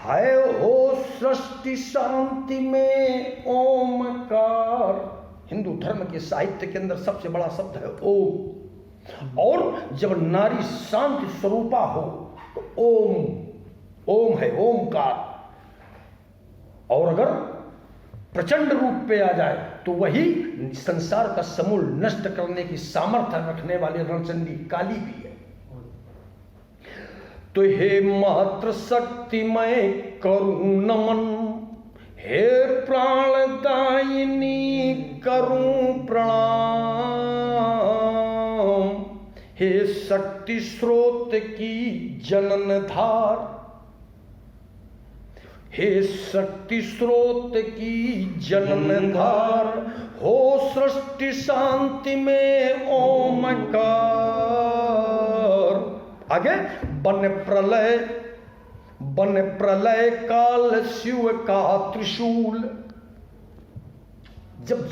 है हो सृष्टि शांति में ओमकार। हिंदू धर्म के साहित्य के अंदर सबसे बड़ा शब्द है ओम। और जब नारी शांति स्वरूपा हो तो ओम है, ओमकार। और अगर प्रचंड रूप पे आ जाए तो वही संसार का समूल नष्ट करने की सामर्थ्य रखने वाली रणचंडी काली भी है। तो हे मात्र शक्तिमय करूं नमन, हे प्राणदायिनी करूं प्रणाम, हे शक्ति स्रोत की जनन धार, हे शक्ति स्रोत की जनन धार, हो सृष्टि शांति में ओमकार। आगे बन प्रलय काल शिव का त्रिशूल। जब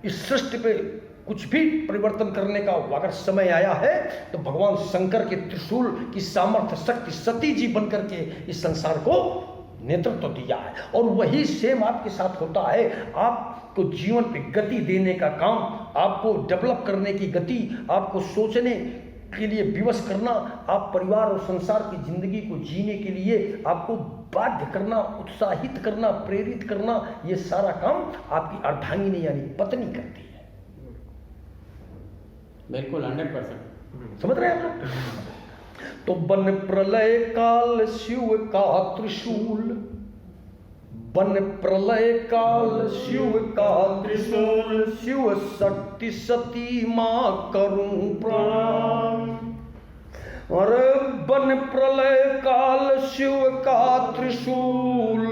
इस सृष्टि पे कुछ भी परिवर्तन करने का अगर समय आया है तो भगवान शंकर के त्रिशूल की सामर्थ्य शक्ति सती जी बनकर के इस संसार को नेतृत्व दिया है। और वही सेम आपके साथ होता है। आपको जीवन पे गति देने का काम, आपको डेवलप करने की गति, आपको सोचने के लिए विवश करना, आप परिवार और संसार की जिंदगी को जीने के लिए आपको बाध्य करना, उत्साहित करना, प्रेरित करना, ये सारा काम आपकी अर्धांगिनी यानी पत्नी करती है। बिल्कुल 100%। समझ रहे हैं आप लोग? तो बन प्रलय काल शिव का त्रिशूल, बन प्रलय काल शिव का त्रिशूल, शिव शक्ति सती मां करूं प्रणाम। अरे बन प्रलय काल शिव का त्रिशूल,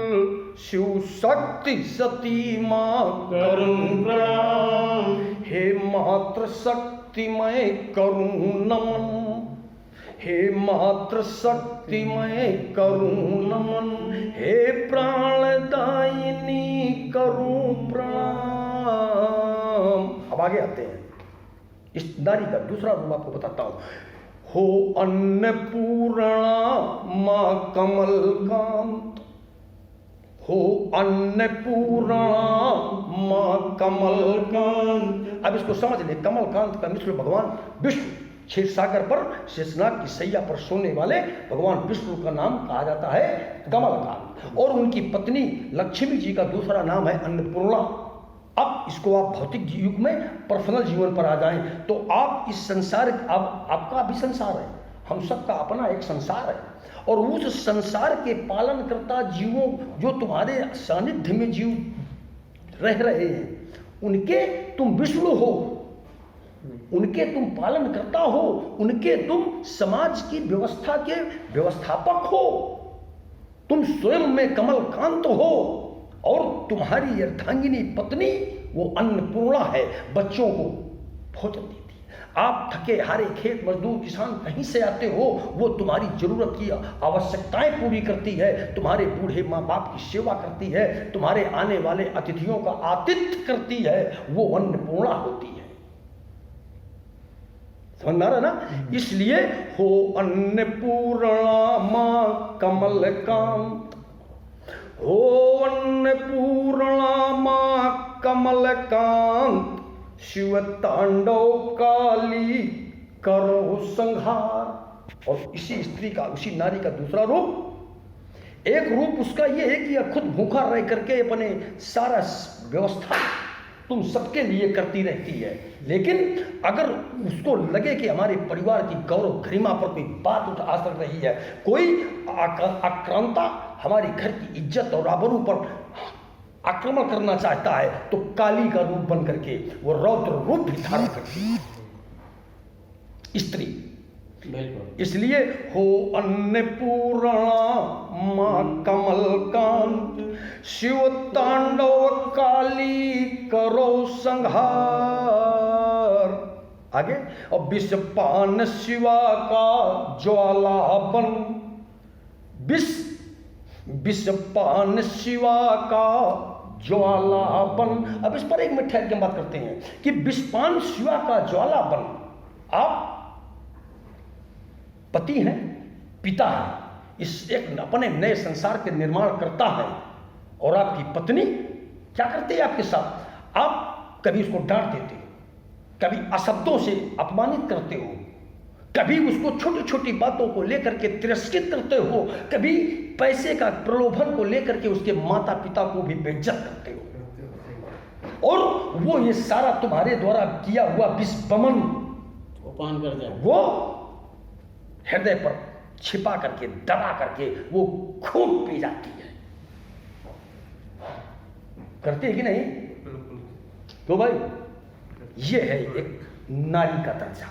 शिव शक्ति सती मां करूं प्रणाम, हे मात्र शक्तिमय करूं नमन, हे मात्र शक्तिमय करूं नमन, हे प्राणदायिनी करूं प्रणाम। अब आगे आते हैं, इस नारी का दूसरा रूप आपको बताता हूं। हो अन्नपूर्णा मां कमलकांत, हो अन्नपूर्णा मां कमलकांत। अब इसको समझ ले, कमलकांत का मिश्र भगवान विष्णु, क्षीर सागर पर शेषनाग की सैया पर सोने वाले भगवान विष्णु का नाम कहा जाता है कमलकांत। और उनकी पत्नी लक्ष्मी जी का दूसरा नाम है अन्नपूर्णा। अब इसको आप भौतिक युग में पर्सनल जीवन पर आ जाएं तो आप इस संसार, अब आपका भी संसार है, हम सबका अपना एक संसार है। और उस संसार के पालन करता जीवों, जो तुम्हारे सानिध्य में जीव रह रहे हैं, उनके तुम विष्णु हो, उनके तुम पालन करता हो, उनके तुम समाज की व्यवस्था के व्यवस्थापक हो, तुम स्वयं में कमलकांत हो। और तुम्हारी अर्धांगिनी पत्नी वो अन्नपूर्णा है, बच्चों को भोजन देती है। आप थके हारे खेत मजदूर किसान कहीं से आते हो, वो तुम्हारी जरूरत की आवश्यकताएं पूरी करती है, तुम्हारे बूढ़े माँ बाप की सेवा करती है, तुम्हारे आने वाले अतिथियों का आतिथ्य करती है, वो अन्नपूर्णा होती है। समझ में आ रहा ना? इसलिए हो अन्नपूर्णा मां कमलकांत, हो अन्नपूर्णा मां कमलकांत, शिव तांडव काली करो संहार। और इसी स्त्री का, उसी नारी का दूसरा रूप, एक रूप उसका ये है कि यह खुद भूखा रह करके अपने सारा व्यवस्था तुम सबके लिए करती रहती है, लेकिन अगर उसको लगे कि हमारे परिवार की गौरव गरिमा पर कोई बात उठ आ सक रही है, कोई आक्रांता हमारी घर की इज्जत और आबरू पर आक्रमण करना चाहता है, तो काली का रूप बन करके वो रौद्र रूप भी धारण करती है स्त्री। इसलिए हो अन्नपूर्णा मां कमलकांत, शिव तांडव काली करो संहार। आगे, और विषपान शिवा का ज्वाला बन, विषपान शिवा का ज्वाला बन। अब इस पर एक मिनट ठहर के बात करते हैं कि विषपान शिवा का ज्वाला बन। आप पति हैं, पिता हैं, इस एक अपने नए संसार के निर्माण करता है। और आपकी पत्नी क्या करती है आपके साथ? आप कभी उसको डांट देते हो, कभी अशब्दों से अपमानित करते हो, कभी उसको छोटी छोटी बातों को लेकर के तिरस्कृत करते हो, कभी पैसे का प्रलोभन को लेकर के उसके माता पिता को भी बेइज्जत करते हो। और वो ये सारा तुम्हारे द्वारा किया हुआ विस्पमन पान कर जाए, वो हृदय पर छिपा करके दबा करके वो खून पी जाती है। करती है कि नहीं? तो भाई ये है एक नारी का दर्जा।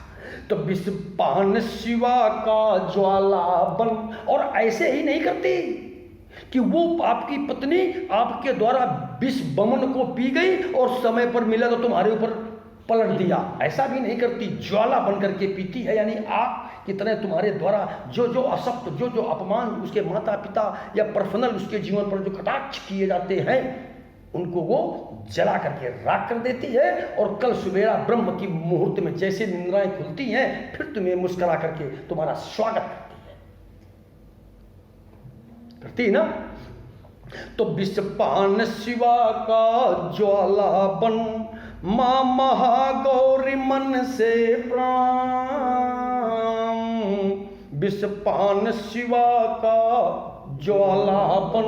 तो विषपान शिवा का ज्वाला बन। और ऐसे ही नहीं करती कि वो आपकी पत्नी आपके द्वारा विष बमन को पी गई और समय पर मिला तो तुम्हारे ऊपर पलट दिया, ऐसा भी नहीं करती। ज्वाला बन करके पीती है, यानी आग की तरह तुम्हारे द्वारा जो जो असक्त, जो जो अपमान उसके माता पिता या पर्सनल उसके जीवन पर जो कटाक्ष किए जाते हैं उनको वो जला करके राख कर देती है। और कल सुबेरा ब्रह्म की मुहूर्त में जैसे निंद्राएं खुलती हैं फिर तुम्हें मुस्कुरा करके तुम्हारा स्वागत करती है ना। तो विषपान शिवा का ज्वाला बन, मां महागौरी मन से प्राण। विषपान शिवा का ज्वाला बन,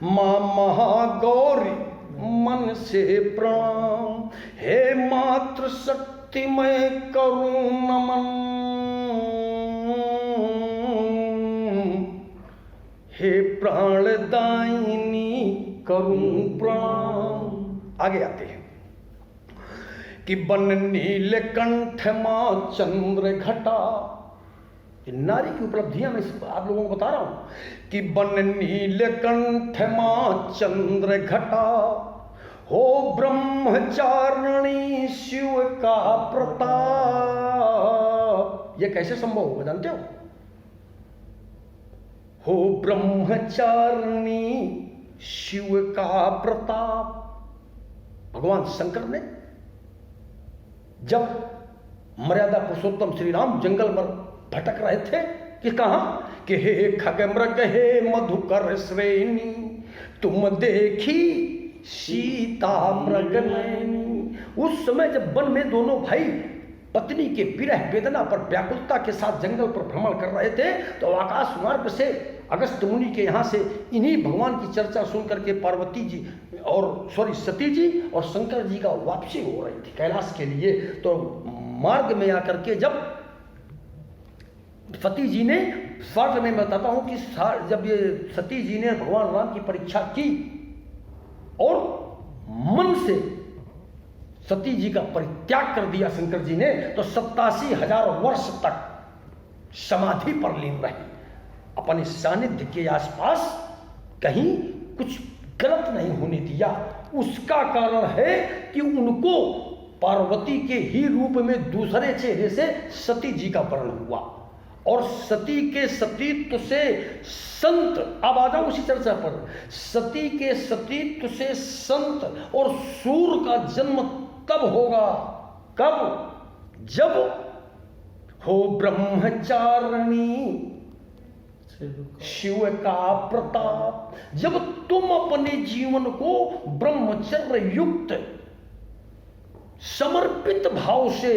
मां महागौरी मन से प्राण। हे मातृ शक्ति मैं करूं नमन, हे प्राणदायिनी करूं प्रणाम। आगे आते हैं कि बन नीलकंठ मां चंद्र घटा। नारी की उपलब्धियां मैं आप लोगों को बता रहा हूं कि बन नीलकंठ मां चंद्र घटा, हो ब्रह्मचारिणी शिव का प्रताप। यह कैसे संभव होगा जानते हो ब्रह्मचारिणी शिव का प्रताप। भगवान शंकर ने जब मर्यादा पुरुषोत्तम श्री राम जंगल में भटक रहे थे कि कहा कि हे खगमृग हे मधुकर श्रेणी, तुम देखी सीता मृग नैनी। उस समय जब वन में दोनों भाई पत्नी के विरह वेदना पर व्याकुलता के साथ जंगल पर भ्रमण कर रहे थे तो आकाश मार्ग से अगस्त मुनि के यहाँ से इन्हीं भगवान की चर्चा सुन करके पार्वती जी और सती जी और शंकर जी का वापसी हो रही थी कैलाश के लिए। तो मार्ग में आकर के जब सती जी ने, शॉर्ट में बताता हूं कि जब ये सती जी ने भगवान राम की परीक्षा की और मन से सती जी का परित्याग कर दिया शंकर जी ने, तो 87,000 वर्ष तक समाधि पर लीन रही। अपने सानिध्य के आसपास कहीं कुछ गलत नहीं होने दिया। उसका कारण है कि उनको पार्वती के ही रूप में दूसरे चेहरे से सती जी का वर्ण हुआ और सती के सतीत्व से संत, अब आ जाओ उसी चर्चा पर, सती के सतीत्व से संत और सूर का जन्म तब होगा, कब? जब हो ब्रह्मचारिणी शिव का प्रताप। जब तुम अपने जीवन को ब्रह्मचर्य युक्त समर्पित भाव से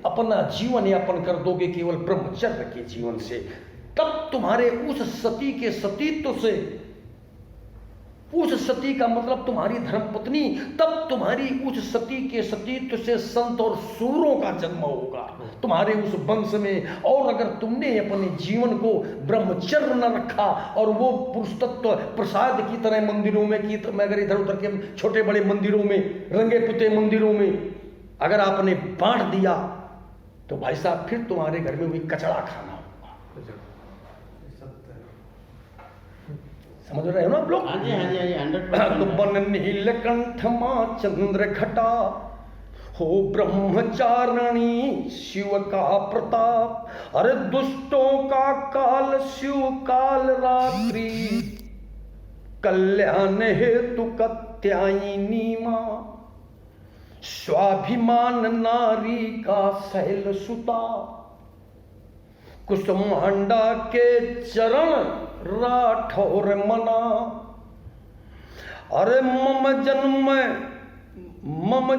अपना जीवन यापन कर दोगे केवल ब्रह्मचर्य के जीवन से, तब तुम्हारे उस सती के सतीत्व से, उस सती का मतलब तुम्हारी धर्मपत्नी, तब तुम्हारी उस सती के सतीत्व से संत और सूरों का जन्म होगा तुम्हारे उस वंश में। और अगर तुमने अपने जीवन को ब्रह्मचर्य न रखा और वो पुरुष तत्व प्रसाद की तरह मंदिरों में की, तो अगर इधर उधर के छोटे बड़े मंदिरों में, रंगे पुते मंदिरों में अगर आपने बांट दिया तो भाई साहब फिर तुम्हारे घर में भी कचड़ा खाना होगा। समझ रहे हो ना आप लोग? हाँ जी, हाँ जी, हाँ जी, 100%। तो बन नीलकंठ मां चंद्र घटा, हो ब्रह्मचारिणी शिव का प्रताप। अरे दुष्टों का काल शिव काल रात्रि, कल्याण हेतु कत्यायिनी मां। स्वाभिमान नारी का शैल सुता, कुसुमांडा के चरण राठौर मना। अरे मम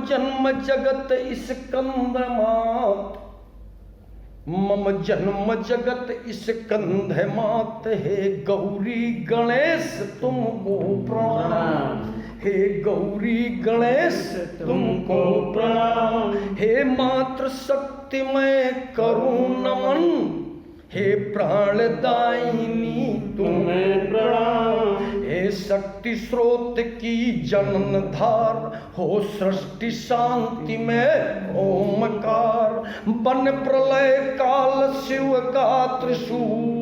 जन्म जगत इस कंद मात, मम जन्म जगत इस कंध मात। हे गौरी गणेश तुमको प्रणाम, हे गौरी गणेश तुमको प्रणाम। हे मातृ शक्ति मैं करूं नमन, हे प्राणदायिनी तुम्हें प्रणाम। हे शक्ति स्रोत की जनन धार, हो सृष्टि शांति में ओमकार। बन प्रलय काल शिव का त्रिशूल,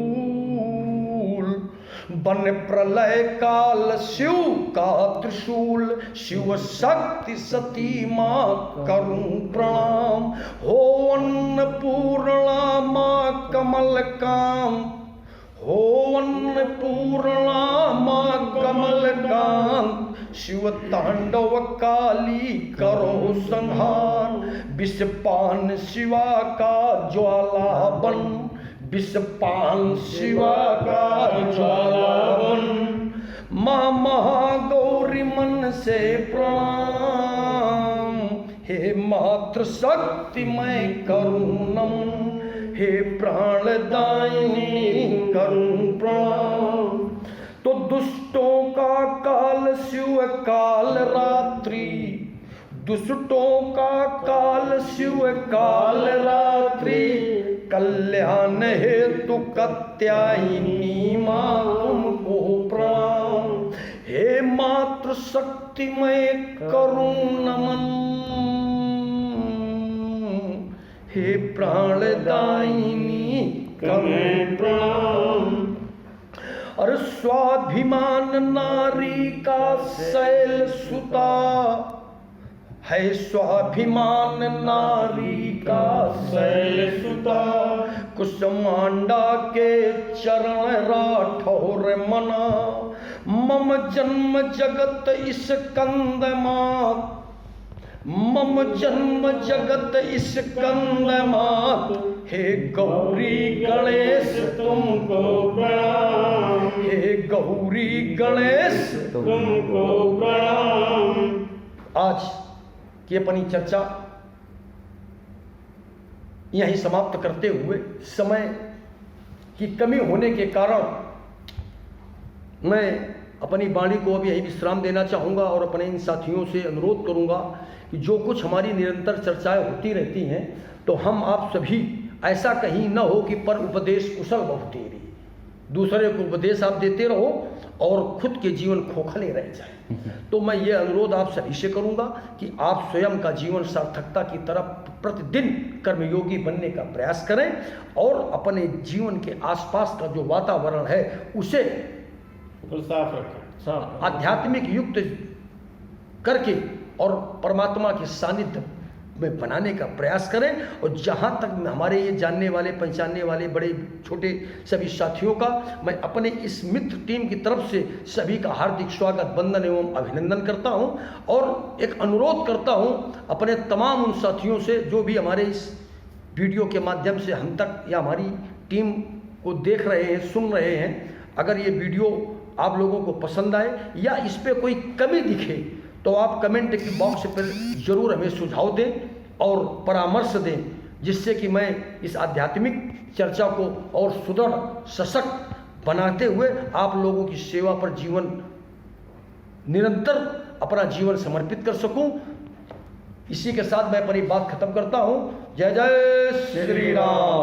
बन प्रलय काल शिव का त्रिशूल। शिव शक्ति सती माँ करूं प्रणाम। हो अन्नपूर्णा माँ कमल काम, हो अन्नपूर्णा माँ कमल कांत। शिव तांडव काली करो संहार, विषपान शिवा का ज्वाला बन, विषपान शिवा का ज्वाला बन। माँ महागौरी मन से प्रणाम, हे मातृ शक्ति मैं करूं नमन। हे प्राणदायिनी करूं प्रणाम। तो दुष्टों का काल शिव काल रात्रि, दुष्टों का काल शिव काल रात्रि। कल्याण हेतु कात्यायनी माँ तुमको प्रणाम। हे मातृ शक्ति मैं करूं नमन, हे प्राणदायिनी करूं प्रणाम। और स्वाभिमान नारी का शैल सुता है, स्वाभिमान नारी का शैल सुता। कुसमांडा के चरण राठौर मना, मम जन्म जगत इस कंद मात, मम जन्म जगत इस कंद मात। हे गौरी गणेश तुमको प्रणाम, हे गौरी गणेश तुमको प्रणाम। आज की अपनी चर्चा यहीं समाप्त करते हुए, समय की कमी होने के कारण मैं अपनी वाणी को अभी यही विश्राम देना चाहूँगा और अपने इन साथियों से अनुरोध करूँगा कि जो कुछ हमारी निरंतर चर्चाएं होती रहती हैं, तो हम आप सभी ऐसा कहीं न हो कि पर उपदेश कुशल बहु तेरी, दूसरे को उपदेश आप देते रहो और खुद के जीवन खोखले रह जाए। तो मैं ये अनुरोध आप सभी से करूँगा कि आप स्वयं का जीवन सार्थकता की तरफ प्रतिदिन कर्मयोगी बनने का प्रयास करें और अपने जीवन के आसपास का जो वातावरण है उसे साफ रखें, आध्यात्मिक युक्त करके और परमात्मा के सानिध्य में बनाने का प्रयास करें। और जहाँ तक हमारे ये जानने वाले पहचानने वाले बड़े छोटे सभी साथियों का मैं अपने इस मित्र टीम की तरफ से सभी का हार्दिक स्वागत, वंदन एवं अभिनंदन करता हूँ और एक अनुरोध करता हूँ अपने तमाम उन साथियों से जो भी हमारे इस वीडियो के माध्यम से हम तक या हमारी टीम को देख रहे हैं, सुन रहे हैं। अगर ये वीडियो आप लोगों को पसंद आए या इस पर कोई कमी दिखे तो आप कमेंट के बॉक्स पर जरूर हमें सुझाव दें और परामर्श दें, जिससे कि मैं इस आध्यात्मिक चर्चा को और सुदृढ़ सशक्त बनाते हुए आप लोगों की सेवा पर जीवन निरंतर अपना जीवन समर्पित कर सकूं। इसी के साथ मैं अपनी बात खत्म करता हूं। जय जय श्री राम।